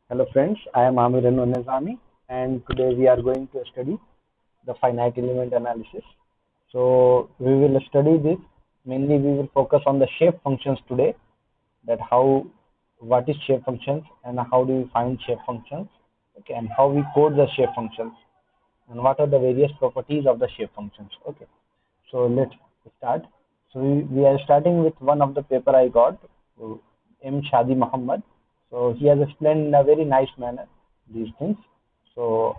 Hello friends, I am Amir Nizami and today we are going to study the finite element analysis. So we will study this, mainly we will focus on the shape functions today, that what is shape functions and how do we find shape functions, okay, and how we code the shape functions and what are the various properties of the shape functions. Okay, so let's start. So we are starting with one of the paper I got, M. Shadi Muhammad. So he has explained in a very nice manner these things. So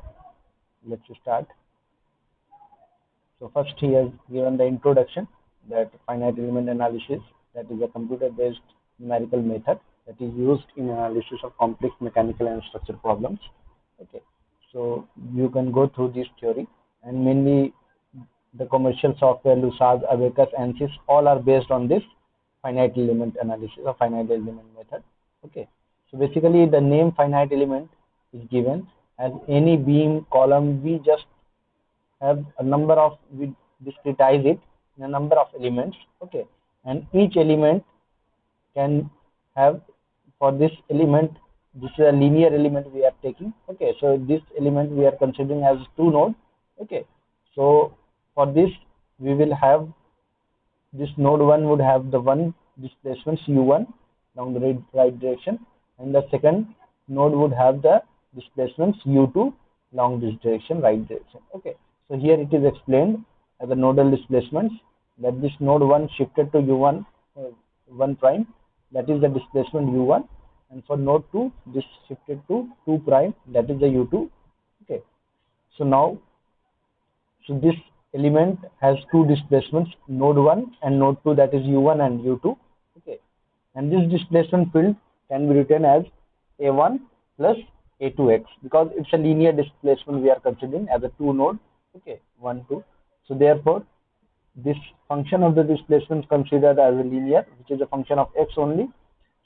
let's start. So first he has given the introduction, that finite element analysis, that is a computer-based numerical method that is used in analysis of complex mechanical and structural problems. Okay, so you can go through this theory, and mainly the commercial software Lusaz, Abacus, ANSYS, all are based on this finite element analysis or finite element method. Okay, so basically the name finite element is given as any beam column. We just have a number of, we discretize it in a number of elements. Okay, and each element can have, for this element, this is a linear element we are taking. Okay, so this element we are considering as two node. Okay, so for this we will have, this node 1 would have the one displacement u1 along the right direction, and the second node would have the displacements u2 along this direction, right direction. Okay, so here it is explained as the nodal displacements, that this node 1 shifted to u1 1 prime, that is the displacement u1, and for node 2 this shifted to 2 prime, that is the u2. Okay, so now, so this element has two displacements, node 1 and node 2, that is u1 and u2. Okay, and this displacement field can be written as a1 plus a2x, because it's a linear displacement we are considering as a two node. Okay, 1 2. So therefore this function of the displacement is considered as a linear, which is a function of x only.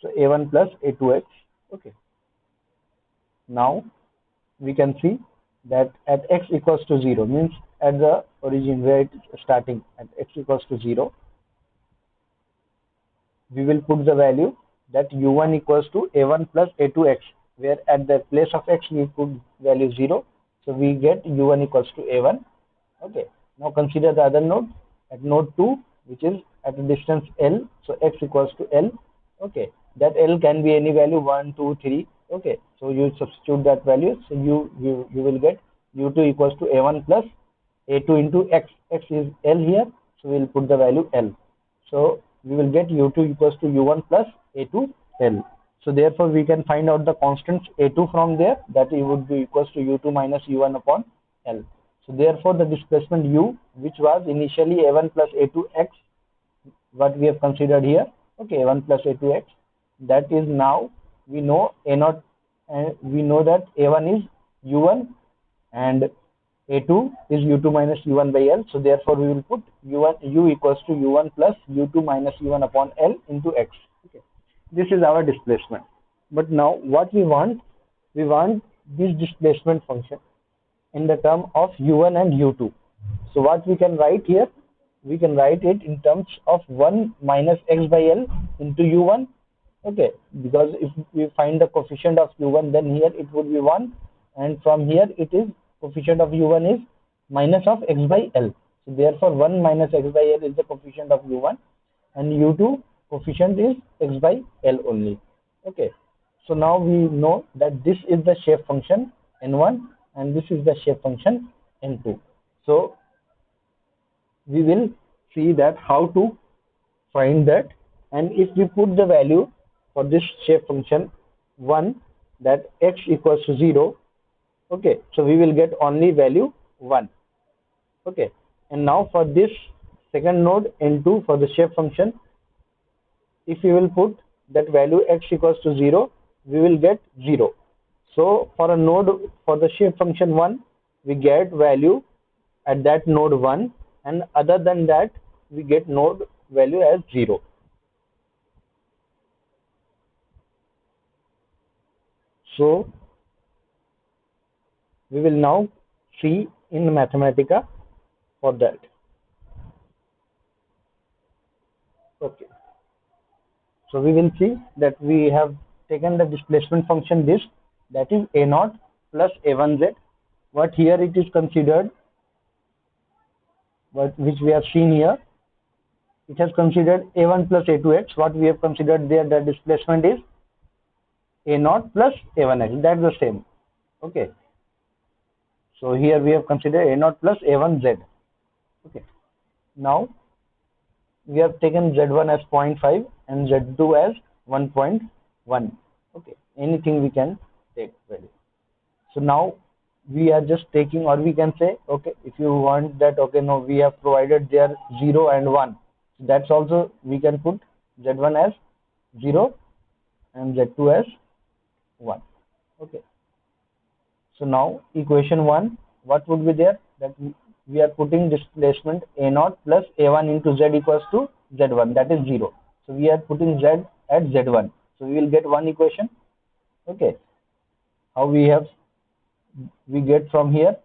So a1 plus a2x. Okay, now we can see that at x equals to 0, means at the origin where it is starting at x equals to 0, we will put the value that u1 equals to a1 plus a2x, where at the place of x we put value 0, so we get u1 equals to a1. Okay, now consider the other node, at node 2, which is at a distance L, so x equals to L. Okay, that L can be any value 1 2 3. Okay, so you substitute that value, so you will get u2 equals to a1 plus a2 into x. X is L here, so we will put the value L. So we will get u2 equals to u1 plus a2 L. So therefore we can find out the constants a2 from there, that it would be equals to u2 minus u1 upon L. So therefore the displacement u, which was initially a1 plus a2x, what we have considered here, okay, a1 plus a2x, that is now we know a0, and we know that a1 is u1 and a2 is u2 minus u1 by L. So therefore we will put u equals to u1 plus u2 minus u1 upon L into x. Okay, this is our displacement. But now what we want this displacement function in the term of u1 and u2. So what we can write here, we can write it in terms of 1 minus x by L into u1. Okay, because if we find the coefficient of u1, then here it would be 1, and from here it is coefficient of u1 is minus of x by L. So therefore 1 minus x by L is the coefficient of u1, and u2 coefficient is x by L only. Okay, so now we know that this is the shape function n1 and this is the shape function n2. So we will see that how to find that, and if we put the value for this shape function 1, that x equals to 0. Okay, so we will get only value 1. Okay, and now for this second node n2, for the shape function, if we will put that value x equals to 0, we will get 0. So for a node, for the shape function 1, we get value at that node 1, and other than that we get node value as 0. So we will now see in Mathematica for that. Okay, so we will see that we have taken the displacement function this, that is a naught plus a1z. What here it is considered, which we have seen here, it has considered a1 plus a2x. What we have considered there, the displacement is a naught plus a1x. That's the same. Okay. So here we have considered a naught plus a1z. Okay. Now we have taken z1 as 0.5 and z2 as 1.1. Okay. Anything we can take value. So now we are just taking, or we can say, okay, if you want that, okay, no, we have provided there 0 and 1. That's also, we can put z1 as 0 and z2 as 1. Okay. So now equation 1, what would be there? That we are putting displacement a naught plus a1 into z equals to z1, that is 0. So we are putting z at z1. So we will get one equation. Okay. How we get from here,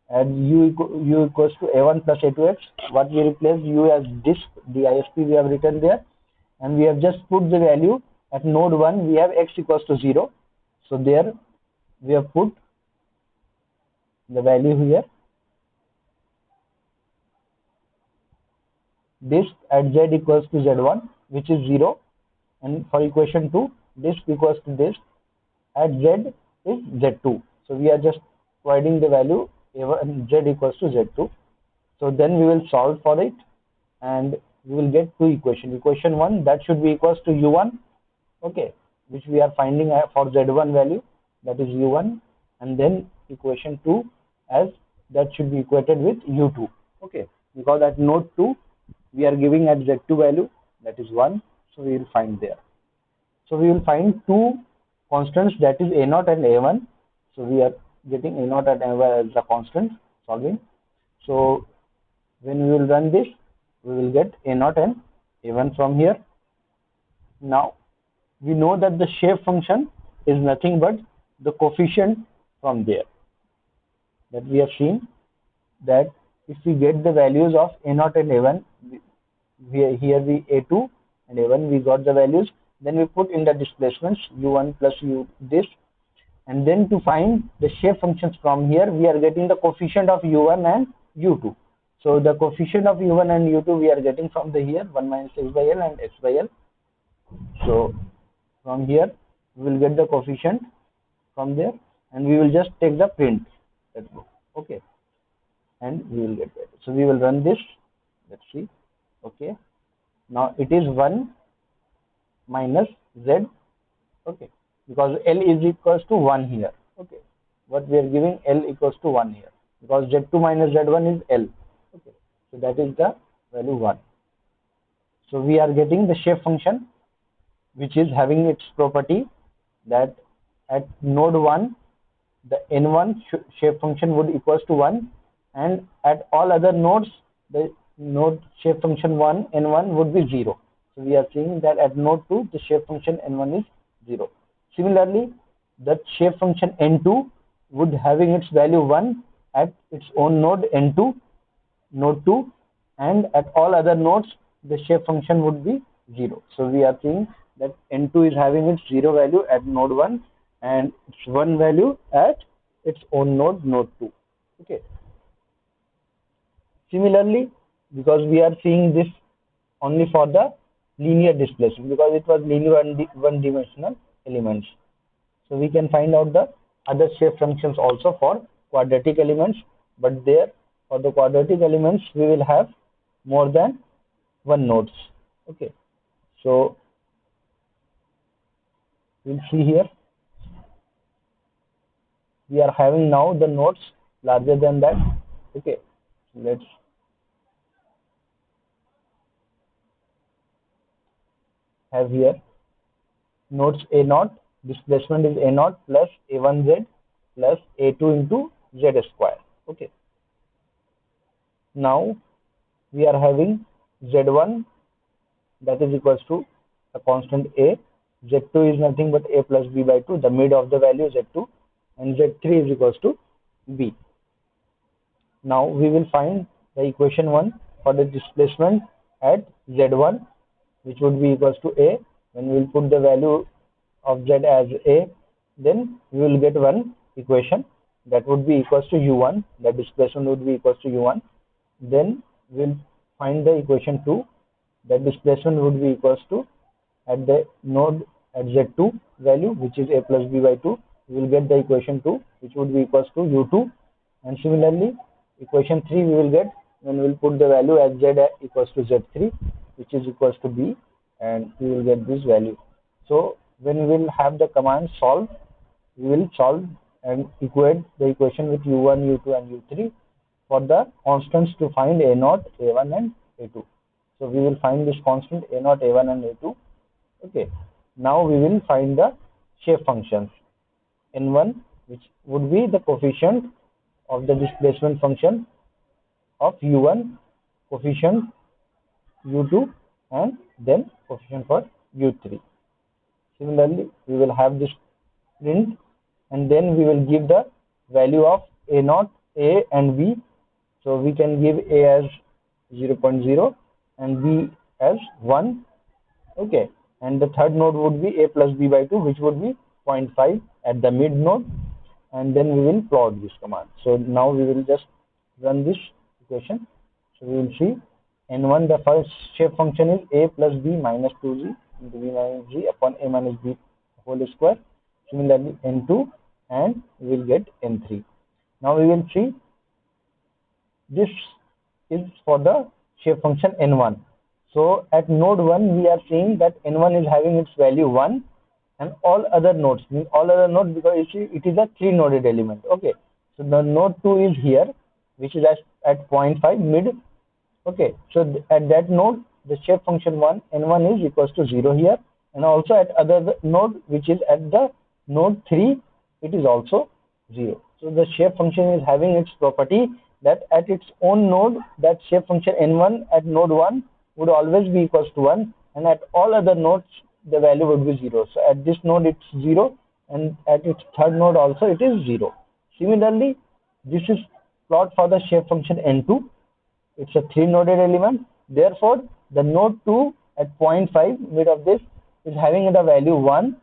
as u equals to a1 plus a2x. What we replace u as disp we have written there, and we have just put the value at node 1. We have x equals to 0. So there we have put the value here. Disp at z equals to z1, which is 0, and for equation 2, disp equals to disp at z is z2. So we are just providing the value a1 z equals to z2. So then we will solve for it, and we will get two equations. Equation 1, that should be equals to u1, okay, which we are finding for z1 value, that is u1, and then equation 2, as that should be equated with u2. Okay, because at node 2 we are giving at z2 value, that is 1, so we will find there. So we will find two constants, that is a naught and a1. So we are getting a naught and a1 as the constant, solving. So when we will run this, we will get a naught and a1 from here. Now we know that the shape function is nothing but the coefficient from there, that we have seen that if we get the values of a naught and a1, here we a2 and a1, we got the values, then we put in the displacements u1 plus u this, and then to find the shape functions from here, we are getting the coefficient of u1 and u2. So the coefficient of u1 and u2 we are getting from the here 1 minus x by l and x by l. So from here we will get the coefficient from there, and we will just take the print. Let's go. Okay, and we will get that. So we will run this. Let's see. Okay, now it is 1 minus z. Okay, because l is equals to 1 here. Okay, what we are giving, l equals to 1 here, because z2 minus z1 is l. Okay, so that is the value 1. So we are getting the shape function, which is having its property that at node 1 the n1 shape function would equals to 1, and at all other nodes the node shape function n1 would be 0. So we are seeing that at node 2 the shape function n1 is 0. Similarly, the shape function n2 would having its value 1 at its own node n2, node 2, and at all other nodes the shape function would be 0. So we are seeing that n2 is having its 0 value at node 1 and its 1 value at its own node, node 2. Okay. Similarly, because we are seeing this only for the linear displacement, because it was linear one-dimensional elements. So we can find out the other shape functions also for quadratic elements, but there for the quadratic elements we will have more than one nodes. Okay, so we'll see here we are having now the nodes larger than that. Okay, let's have here nodes a naught, displacement is a naught plus a1z plus a2 into z square. Okay, now we are having z1, that is equals to a constant a, z2 is nothing but a plus b by 2, the mid of the value z2, and z3 is equals to b. Now we will find the equation 1 for the displacement at z1, which would be equals to a. When we will put the value of z as a, then we will get one equation that would be equals to u1, the displacement would be equals to u1. Then we'll find the equation 2, that displacement would be equals to at the node at z2 value, which is a plus b by 2. We will get the equation 2, which would be equals to u2. And similarly, equation 3 we will get when we will put the value as z equals to z3, which is equals to b, and we will get this value. So when we will have the command solve, we will solve and equate the equation with u1, u2 and u3 for the constants to find a0, a1 and a2. So we will find this constant a0, a1 and a2. Okay. Now we will find the shape functions. N1, which would be the coefficient of the displacement function of u1, coefficient u2, and then coefficient for u3. Similarly, we will have this print, and then we will give the value of a0, a and b. So we can give a as 0.0 and b as 1. Okay, and the third node would be a plus b by 2, which would be 0.5 at the mid node, and then we will plot this command. So now we will just run this equation. So we will see n1, the first shape function is a plus b minus 2g into b minus g upon a minus b whole square. Similarly, n2, and we will get n3. Now we will see this is for the shape function n1. So at node 1, we are seeing that n1 is having its value 1, and all other nodes, means all other nodes, because you see it is a 3-noded element. Okay, so the node 2 is here, which is at 0.5 mid. Okay, so at that node, the shape function n1 is equals to 0 here, and also at other node, which is at the node 3, it is also 0. So the shape function is having its property that at its own node, that shape function n1 at node 1 would always be equals to 1, and at all other nodes the value would be 0. So at this node it's 0, and at its third node also it is 0. Similarly, this is plot for the shape function n2. It's a 3-noded element. Therefore, the node 2 at 0.5 mid of this is having the value 1.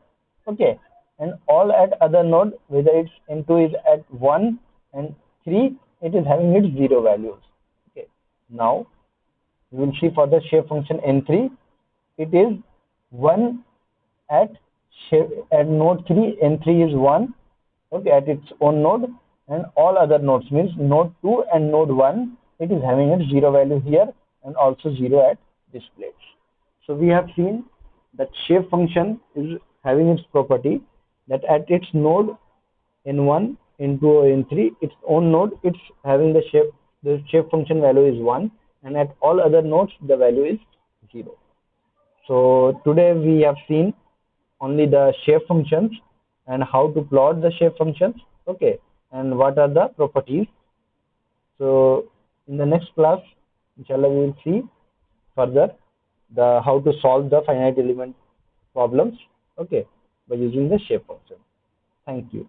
Okay, and all at other node, whether it's n2 is at 1 and 3, it is having its 0 values. Okay, now we will see for the shape function n3, it is 1 at node 3, n3 is 1, okay, at its own node, and all other nodes, means node 2 and node 1, it is having its 0 value here and also 0 at this place. So we have seen that shape function is having its property that at its node n1, n2 or n3, its own node, it's having the shape function value is 1, and at all other nodes the value is 0. So today we have seen only the shape functions and how to plot the shape functions, okay, and what are the properties. So in the next class, inshallah, we will see further the how to solve the finite element problems, okay, by using the shape function. Thank you.